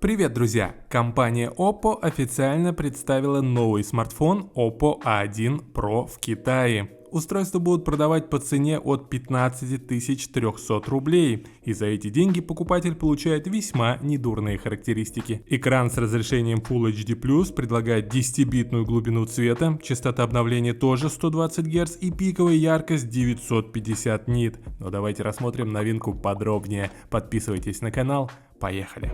Привет, друзья! Компания Oppo официально представила новый смартфон Oppo A1 Pro в Китае. Устройство будут продавать по цене от 15 300 рублей, и за эти деньги покупатель получает весьма недурные характеристики. Экран с разрешением Full HD+, предлагает 10-битную глубину цвета, частота обновления тоже 120 Гц и пиковая яркость 950 нит. Но давайте рассмотрим новинку подробнее. Подписывайтесь на канал, поехали!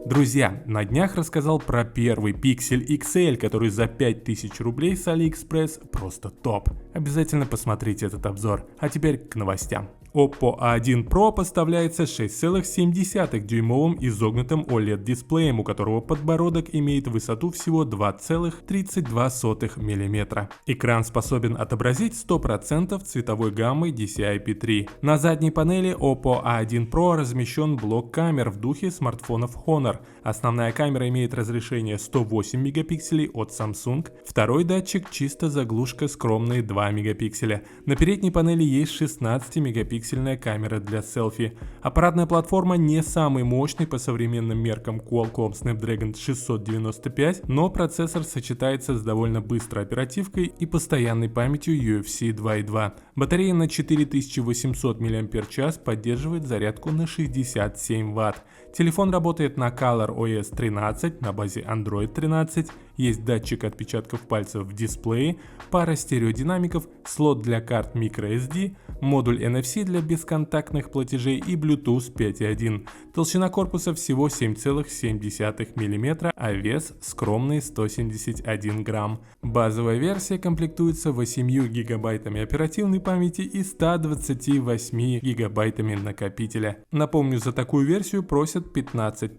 Друзья, на днях рассказал про первый Pixel XL, который за 5000 рублей с AliExpress просто топ. Обязательно посмотрите этот обзор. А теперь к новостям. Oppo A1 Pro поставляется 6,7-дюймовым изогнутым OLED-дисплеем, у которого подбородок имеет высоту всего 2,32 мм. Экран способен отобразить 100% цветовой гаммы DCI-P3. На задней панели Oppo A1 Pro размещен блок камер в духе смартфонов Honor. Основная камера имеет разрешение 108 мегапикселей от Samsung, второй датчик чисто заглушка скромные 2 мегапикселя. На передней панели есть 16 мегапиксельная камера для селфи. Аппаратная платформа не самый мощный по современным меркам Qualcomm Snapdragon 695, но процессор сочетается с довольно быстрой оперативкой и постоянной памятью UFC 2.2. Батарея на 4800 мАч поддерживает зарядку на 67 Вт. Телефон работает на ColorOS 13 на базе Android 13, есть датчик отпечатков пальцев в дисплее, пара стереодинамиков, слот для карт microSD, модуль NFC для бесконтактных платежей и Bluetooth 5.1. Толщина корпуса всего 7,7 мм, а вес скромные 171 грамм. Базовая версия комплектуется 8 гигабайтами оперативной памяти и 128 гигабайтами накопителя. Напомню, за такую версию просят 15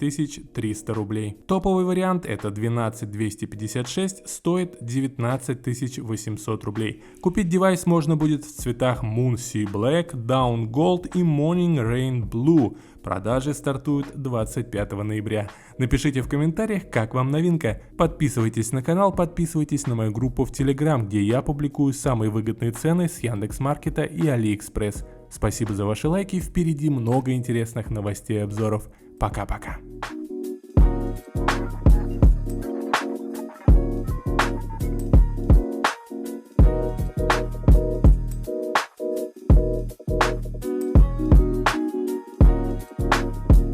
300 рублей. Топовый вариант — это 12256, стоит 19 800 рублей. Купить девайс можно будет в цветах Moon Sea Black, Down Gold и Morning Rain Blue. Продажи стартуют 25 ноября. Напишите в комментариях, как вам новинка. Подписывайтесь на канал, подписывайтесь на мою группу в Telegram, где я публикую самые выгодные цены с Яндекс.Маркета и AliExpress. Спасибо за ваши лайки, впереди много интересных новостей и обзоров. Пока-пока.